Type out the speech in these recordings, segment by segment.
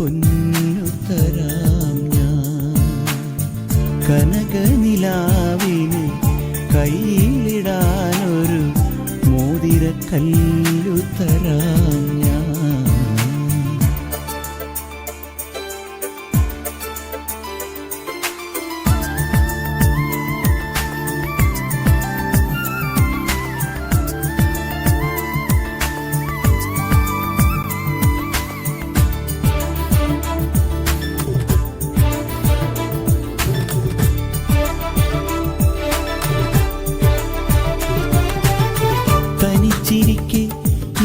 പൊന്നുത്തരാം ഞാൻ കനകനിലാവിന് കയ്യിലിടാനൊരു മോതിരക്കല്ലുത്തരാം ഞാൻ.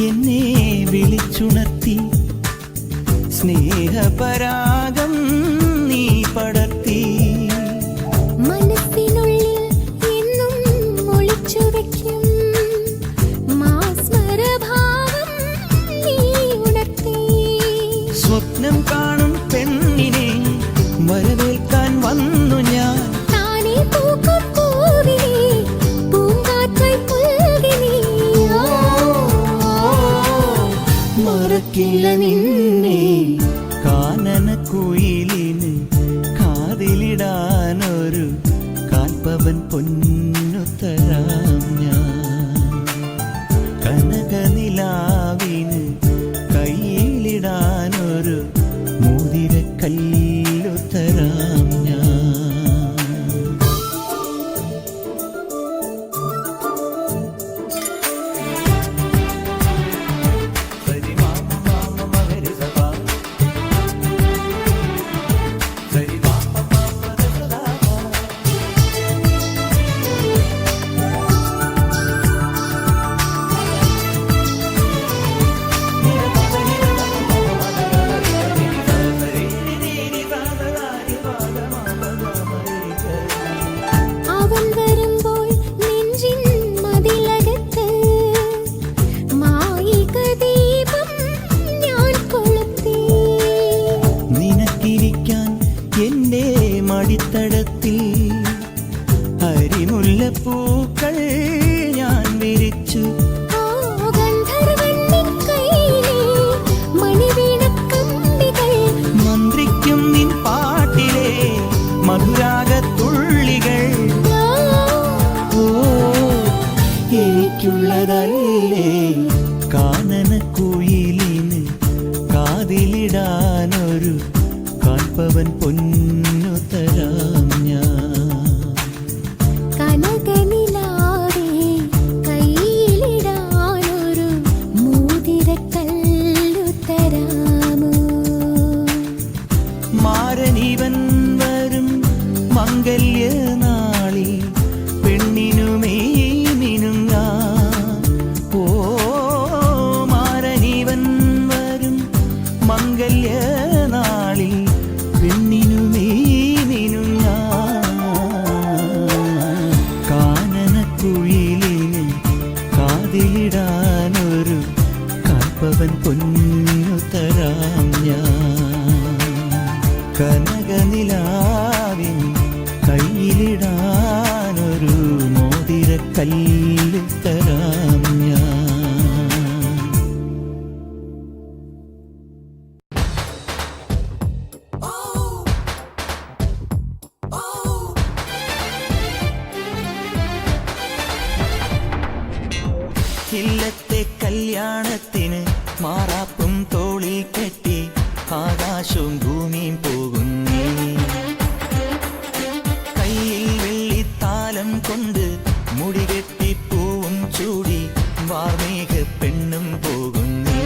എന്നെ വിളിച്ചുണർത്തി സ്നേഹപരാഗം നീ പടർത്തി. മനസ്സിനുള്ളിൽ എന്നും ഒളിച്ചു വെക്കും മാസ്മരഭാവം നീ ഉണർത്തി. സ്വപ്നം കാണും പെണ്ണിനെ വരവേൽക്കാൻ വന്നു ഞാൻ. താനേ പൂക്കും പൂവിനെ പൂങ്കാറ്റായി പുൽകിനി. മറക്കില്ല നിന്നെ കാനനക്കുയിലിന് കാതിലിടാനൊരു കാൽപ്പവൻ പൊന്നുത്തരാം ഞാൻ. കനകനിലാവിന് കയ്യിലിടാനൊരു മോതിരക്കല്ലുത്തരാം ഞാൻ. എന്റെ മടിത്തടത്തിൽ അരിമുല്ലപ്പൂക്കൾ ഞാൻ വിരിച്ചു. മന്ത്രിക്കും നിൻ പാട്ടിലെ മധുരാഗത്തുള്ളികൾ. ഓ എനിക്കുള്ളതല്ലേ കാനനക്കുയിലിന് കാതിലിടാനൊരു കാൽപ്പവൻ പൊന്നുത്തരാം ഞാൻ. കനകനിലാവേ കയ്യിലിടാനൊരു മോതിരക്കല്ലുത്തരാമോ. മാരനിവൻ വരും മംഗല്യനാളിൽ പെണ്ണിനുമേ മിനുങ്ങാൻ. ഓ മാരനിവൻ വരും മംഗല്യനാളിൽ പെണ്ണിനുമേ മിനുങ്ങാൻ. കാനനക്കുയിലിന് കാതിലിടാനൊരു കാൽപ്പവൻ പൊന്നുത്തരാം ഞാൻ. കനകനിലാവിൻ കയ്യിലിടാനൊരു മോതിര കല്ല് തരാം ഞാൻ. ഇല്ലത്തെ കല്യാണത്തിന് മാറാപ്പും തോളിൽ കെട്ടി ആകാശവും ഭൂമിയും പോകുന്നേ. കയ്യിൽ വെള്ളിത്താലം കൊണ്ട് മുടികെട്ടി പൂവും ചൂടി വാർമേഘ പെണ്ണും പോകുന്നേ.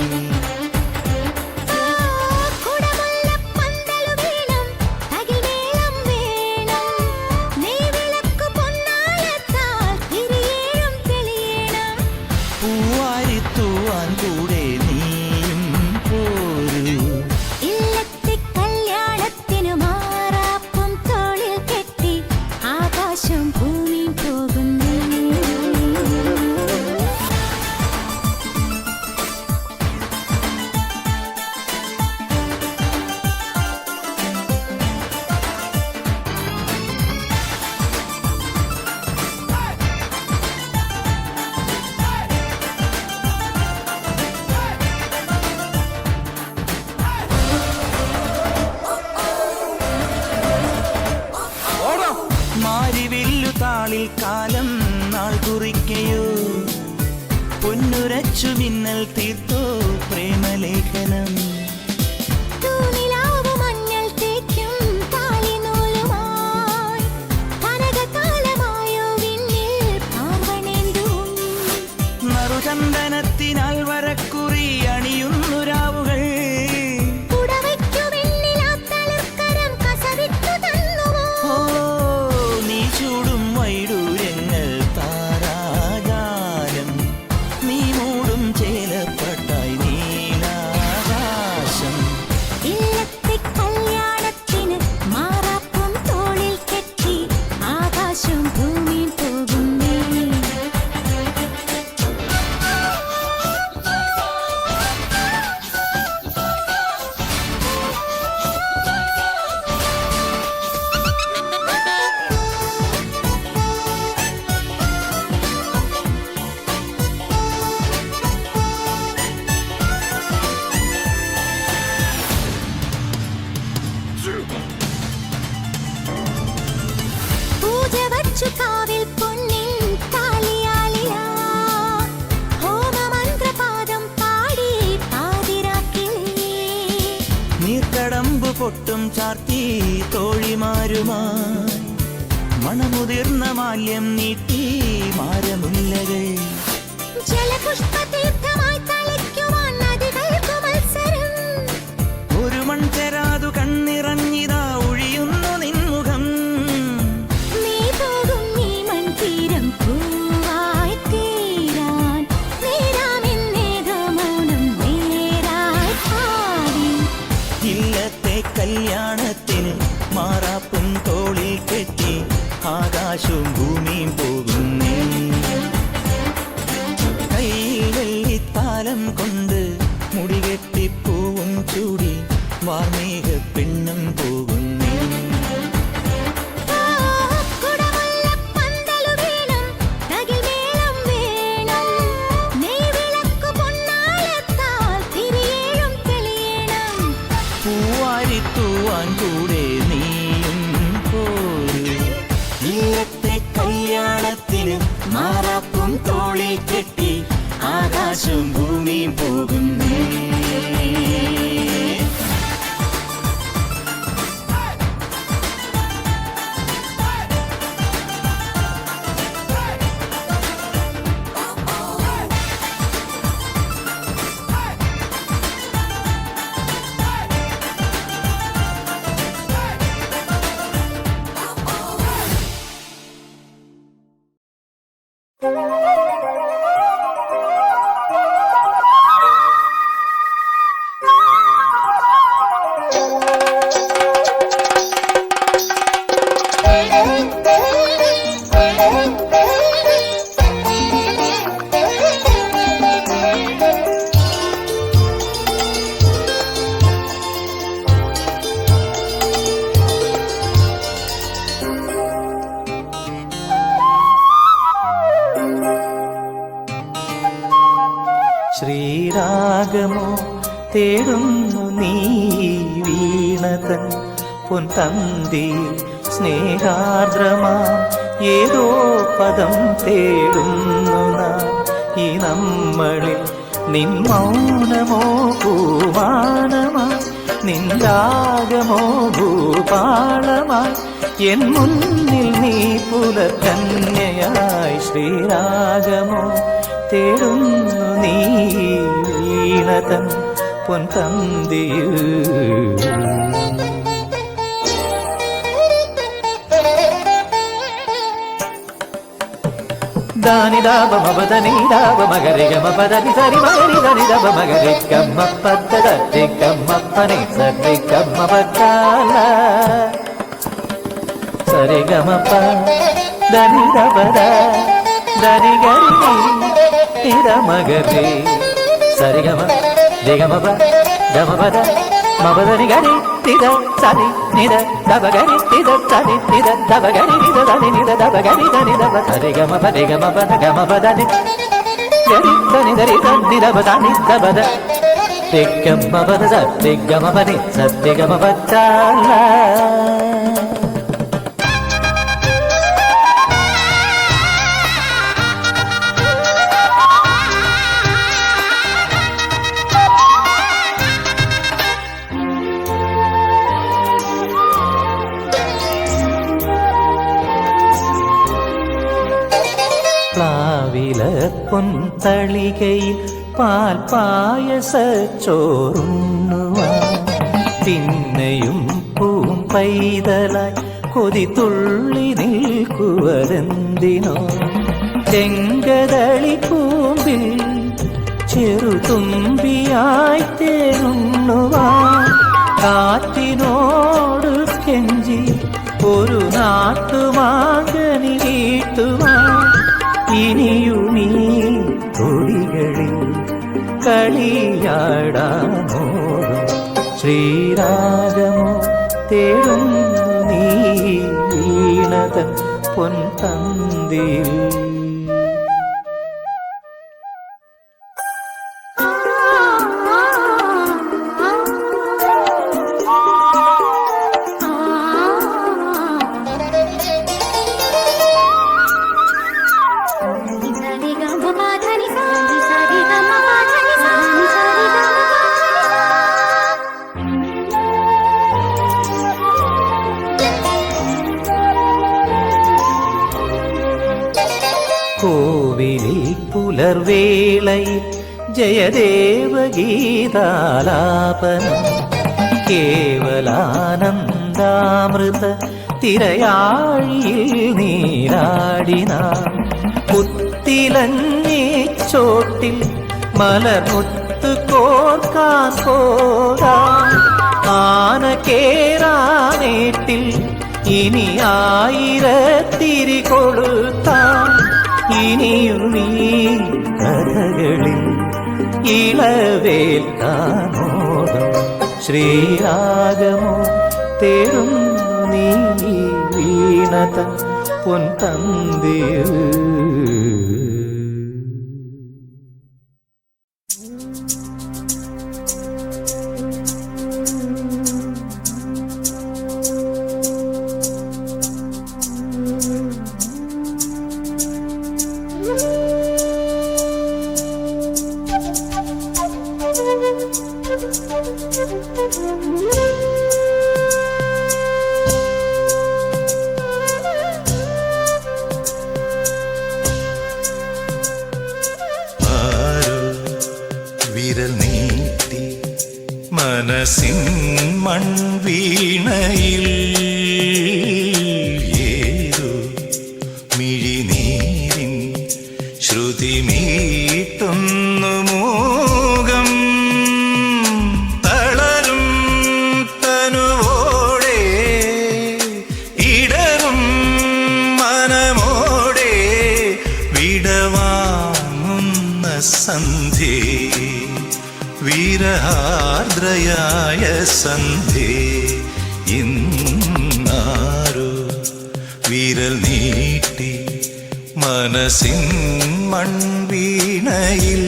പൂവാരിത്തൂവാൻ കൂടെ നീയും പോരൂ. ഇല്ലത്തെ കല്യാണത്തിന് മാറാപ്പും തോളിൽ കെട്ടി ആകാശം ഭൂമി പോകുന്നു. മാരിവില്ലു താളിൽ കാലം നാൾ കുറിക്കയോ, പൊന്നുരച്ചു മിന്നൽ തീർത്തോ പ്രേമലേഖനം. നറുചന്ദനത്തിനാൽ വരക്കുറി അണിയുന്നു രാവുകൾ. നീ ചൂടും വൈഡൂര്യങ്ങൾ താരാജാലം, നീ മൂടും ചേലപ്പട്ടായി നീലാകാശം. ഇല്ലത്തെ കല്യാണത്തിന് മാറാപ്പും തോളിൽ കെട്ടി ആകാശം ഭൂമി പോകുന്നേ. പൂജ വച്ചു കാവിൽ പൊന്നിൻ താലിയാലിയാ, ഹോമമന്ത്രപാദം പാടി പാതിരാക്കിളി. നീർക്കടമ്പു പൊട്ടും ചാർത്തി തോഴിമാരുമായി മണമുതിർന്ന മാല്യം നീട്ടി മാരമുല്ലകൾ. ജലപുഷ്പതീർത്ഥമായി തളിക്കുവാൻ നദികൾക്കു മത്സരം. ഒരു മൺചെരാതു കണ്ണിറങ്ങിതാ ഒഴിയുന്നു നിൻമുഖം. നീ പോകും നീ മൺതീരം പൂവായി തീരാൻ നേരാമെന്നേതോ മൗനം നേരായി പാടി. ഇല്ലത്തെ കല്യാണത്തിന് മാറാപ്പും തോളിൽ കെട്ടി ആകാശവും ഭൂമിയും പോകുന്നേ. കയ്യിൽ വെള്ളിത്താലം കൊണ്ട് മുടികെട്ടി പൂവും ചൂടി വാർമേഘ പെണ്ണും പോകുന്നേ. പൂവാരിത്തൂവാൻ കൂടെ നീയും പോരൂ. ഇല്ലത്തെ കല്യാണത്തിന് മാറാപ്പും തോളിൽ കെട്ടി ആകാശവും ഭൂമിയും പോകുന്നേ. രാഗമോ തേടുന്നു നീ വീണതൻ പൊൻതന്തിയിൽ സ്നേഹാർദ്രമാ ഏതോ പദം തേടുന്നു നാം ഈ നമ്മളിൽ നിൻ മൗനമോ പൂവാനമായി നിൻ രാഗമോ ഭൂപാളമായി എൻ മുന്നിൽ നീ പുലർകന്യയായി ശ്രീരാഗമോ തേടുന്നു നീ വീണതൻ പൊൻതന്തിയിൽ ದಾನಿ ದಾಬ ಮಬದನಿ ದಾಬ ಮಗರಿ ಗಮ ಪದನಿ ಸರಿ ಮಗರಿ ಧನಿ ದಬ ಮಗರಿ ಗಮ್ಮ ಪದ ದಿ ಗಮ್ಮ ಪನಿ ಸರಿ ಗಮ್ಮ ಬಕಾಲ ಸರಿ ಗಮ ಪ ಧನಿ ದಬದ ಧನಿ ಗರಿ ನಿದ ಮಗರಿ ಸರಿ ಗಮ ದಿ ಗಮ ಪ ಗಮ ಪದ ಮಬದನಿ ಗರಿ ನಿದ ಸರಿ ನಿದ ದಬ ಗರಿ ನಿದ ಸರಿ ನಿದ ದಬ ಗರಿ ನಿದ ಧನಿ ನಿದ ದಬ ಗರಿ ಧನಿ ದಬ ಸರಿ ಗಮ ಪದಿ ಗಮ ಪದ ಗಮ ಪದನಿ ಗರಿ ಧನಿ ಧರಿ ಧನಿ ದಬ ಧನಿ ದಬದ ದಿಗ್ಗಮ ಪದ ದಿಗ್ಗಮ ಪದಿ ಸತ್ಯ ಗಮ ಪಚ್ಚಾಲ പൊൻതളികയിൽ പാൽ പായസച്ചോറുണ്ണുവാൻ പിന്നെയും പൂം പൈതലായി കൊതി തുള്ളി നിൽക്കുവരെന്തിനോ ചെങ്കതളി പൂമ്പിൽ ചെറുതുമ്പിയായി തേനുണ്ണുവാൻ കാറ്റിനോട് കെഞ്ചി ഒരു നാട്ടുമാകനി വീട്ടുവാൻ ഇനിയുമീ തൊടികളിൽ കളിയാടാമോ ശ്രീരാഗമോ തേടുന്നു നീ വീണതൻ പൊൻതന്തിയിൽ കോവിലിൽ പുലർവേളയിൽ ജയദേവഗീതാലാപനം കേവലാനന്ദാമൃത തിരയാഴിയിൽ നീരാടിന പുത്തിലഞ്ഞിച്ചോട്ടിൽ മലർമുത്ത് കോർക്കാൻ പോകാൻ ആന കേറാനേട്ടിൽ ഇനി ആയിരത്തിരി കൊളുത്താൻ ഇനിയുമീ കഥകളിൽ ഇളവേൽക്കാനോടും ശ്രീരാഗമോ തേടുന്നു നീ വീണതൻ പൊൻതന്തിയിൽ വിരൽ നീട്ടി മനസ്സിൻ മൺവീണയിൽ ഏതു മിഴിനീരിൻ ശ്രുതി മീട്ടുന്നു മോകം തളരും തനുവോടെ ഇടറും മനമോടെ വിടവാങ്ങുന്ന സന്ധ്യേ വീരഹാർദ്രയായ സന്ധ്യേ ഇന്നാരോ വിരൽ നീട്ടി മനസ്സിൻ മൺവീണയിൽ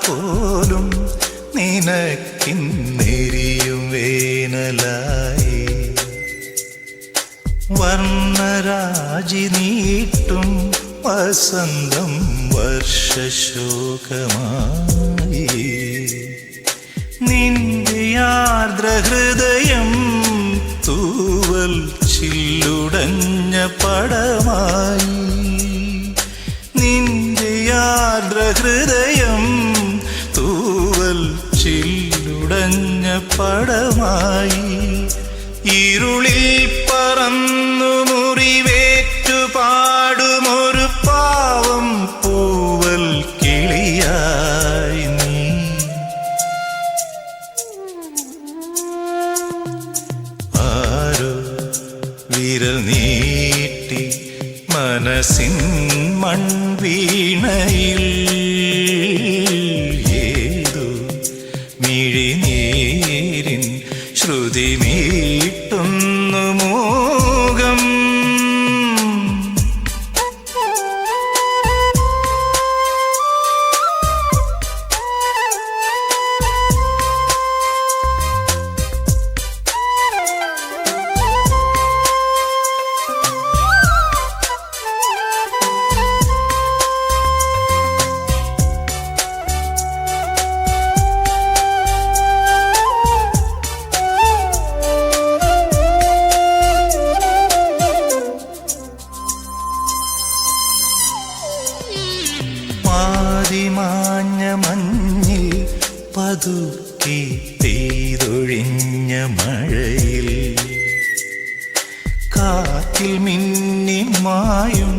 പോലും നിനക്കിന്നെരിയും വേനലായി വർണ്ണരാജി നീട്ടും വസന്തം വർഷശോകമായി നിന്റെ ആർദ്രഹൃദയം തൂവൽ ചില്ലുടഞ്ഞ പടമായി നിന്റെ ആർദ്രഹൃദയം തൂവൽ ചില്ലുടഞ്ഞ പടമായി ഇരുളിൽ പറന്നു മുറിവേറ്റു പാടുമൊരു പാവം പൂവൽ കിളിയായി നീ ആരോ വിരൽ നീട്ടി മനസ്സിൻ മൺവീണയിൽ ഏതോ മിഴിനീരിൻ ശ്രുതി മീട്ടുന്നു മോകം മാഞ്ഞ മഞ്ഞിൽ പതുക്കെ പെയ്തൊഴിഞ്ഞ മഴയിൽ കാറ്റിൽ മിന്നിമായും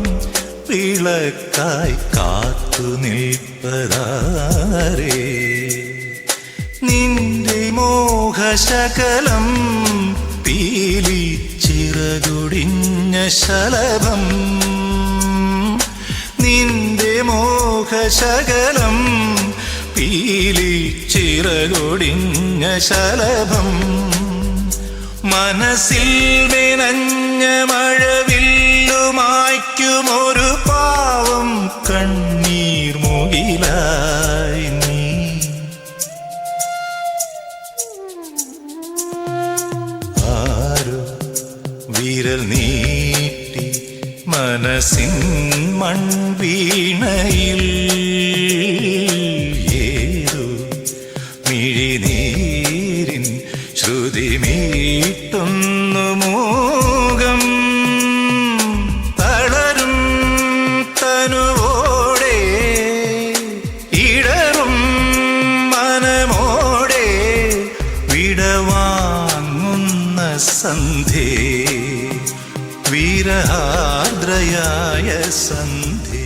വിളക്കായി കാത്തു നിൽപ്പതാരേ നിന്റെ മോഹശകലം പീലി ചിറകുടിഞ്ഞ ശലഭം നിന്റെ മോഹശകലം പീലി ചിറകൊടിഞ്ഞ ശലഭം മനസ്സിൽ നനഞ്ഞ മഴവില്ലുമായ്ക്കുമൊരു പാവം കണ്ണീർ മുകിലായി നീ ആരോ വിരൽ നീട്ടി മനസ്സിൻ മൺവീണയിൽ ഏതോ മിഴിനീരിൻ ശ്രുതി മീട്ടുന്നു മോകം തളരും തനുവോടെ ഇടറും മനമോടെ വിടവാങ്ങുന്ന സന്ധ്യേ വിരഹാർദ്രയായ സന്ധ്യേ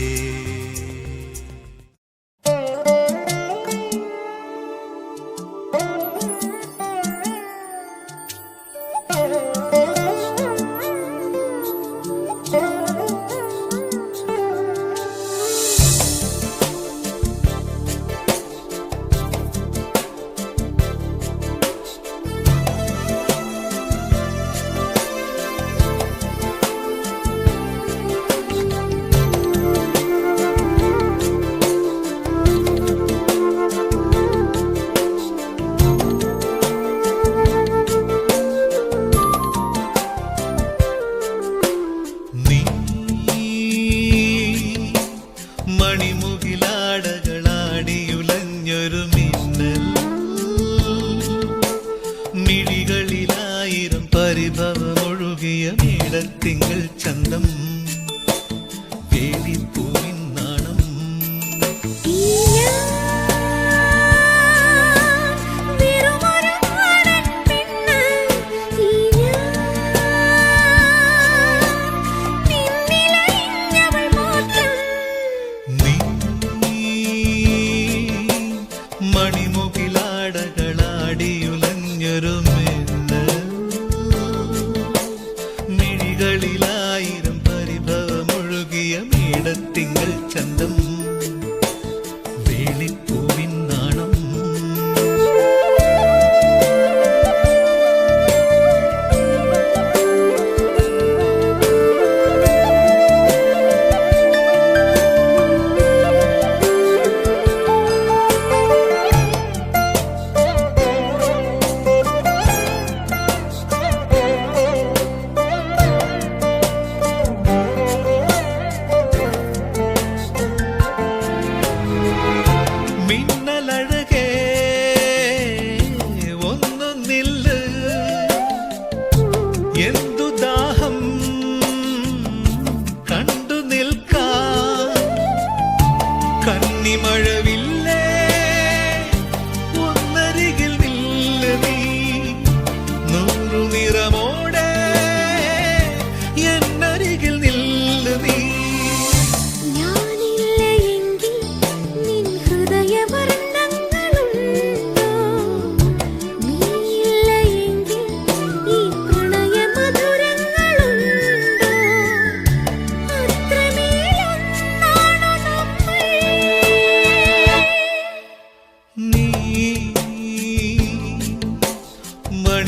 മണിമുകിലാടകളാടിയുലഞ്ഞൊരു മിന്നൽ മിഴികളിലായിരം പരിഭവമൊഴുകിയ മേടത്തിങ്കൾ ചന്തം വേലിപ്പൂവിൻ നാണം മണിമുകിലാടകളാടിയുലഞ്ഞൊരു മിന്നൽ മിഴികളിലായിരം പരിഭവമൊഴുകിയ മേടത്തിങ്കൾ ചന്തം വേളിപ്പൂവിൻ നാണം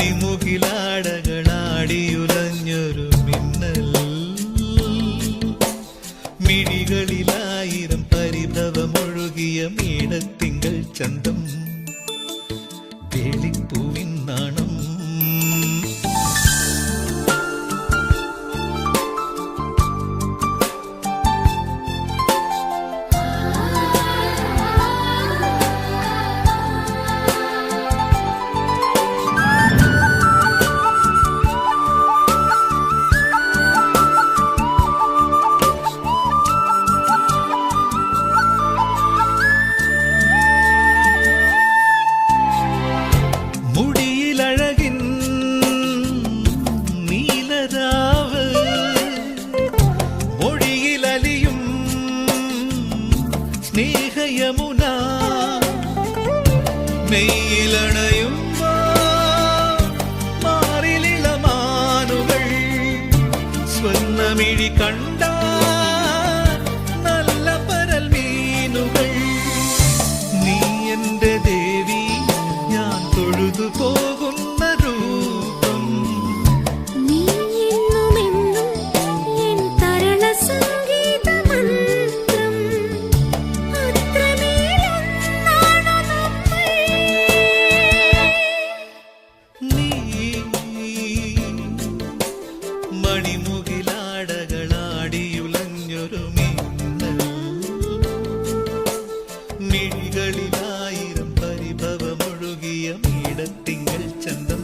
മണിമുകിലാടകളാടിയുലഞ്ഞൊരു മിന്നൽ മിഴികളിലായിരം പരിഭവമൊഴുകിയ മീനത്തിങ്കൾ ചന്തം വേളിപ്പൂവിൻ നാണം മുടിയിലഴകിൻ നീലരാവ് മൊഴിയിലലിയും സ്നേഹയമുന നെയ്യിലണയും മാറിലിളമാനുകൾ സ്വർണ്ണമിഴി കണ്ട നല്ല പരൽ മീനുകൾ നീ എന്റെ ദേവി ഞാൻ തൊഴുതു പോകുന്ന രൂപം നീ എന്നുമെന്നും എൻ തരണ സംഗീതമന്ത്രം അത്രമേലൊന്നാണു നമ്മൾ നീ മണിമുകിലാടകളാടിയുലഞ്ഞൊരു മിന്നൽ മിഴികളിലായിരം പരിഭവമൊഴുകിയ മീടത്തിങ്കൾ ചന്തം